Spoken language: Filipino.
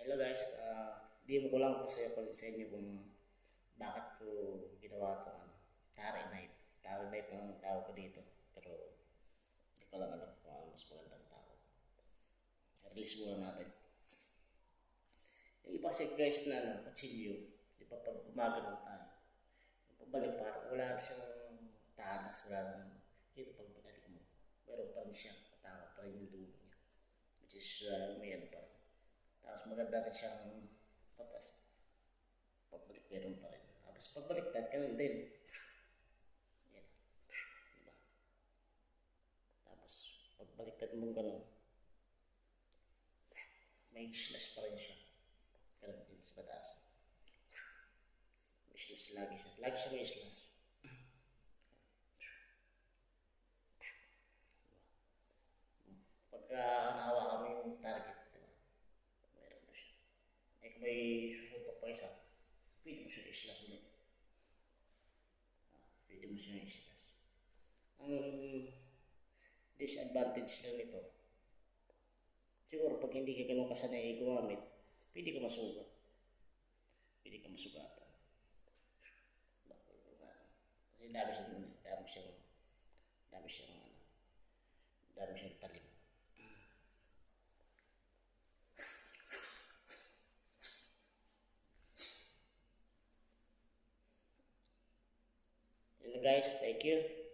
Hello guys, di ko lang po sa inyo kung bakit ko ginawa itong tari knife. Tari knife ang tawag ko dito. Pero hindi ko lang alam kung ano mas magandang tawag. Release muna natin. Yung iba kasi guys na kutsilyo, di ba pag gumagano tayo, pabalik parang wala siyang talas, wala nang ito pag binalik mo. Meron pa rin siya, patama pa rin yung dulo niya. Which is may ano pa rin. Tapos maganda rin siyang patas. Pagbalik meron pa rin. Tapos pagbaliktad, ganun din. Yan. Diba? Tapos pagbaliktad mo ganun, may slash pa rin siya. Ganun din sa pataas. May slash lagi siya. Lagi siya may slash. Pagka nahawakan mo yung target, diba? Meron na siya. Eh kung may susuntok pa isa, pwede mo siya i-slash ulit. Pwede mo siya i-slash. Ang disadvantage lang nito, siguro pag hindi ka ganun kasanay gumamit, pwede ka masugat. Pwede ka masugatan. Kasi dami siyang talim. Yun guys, thank you.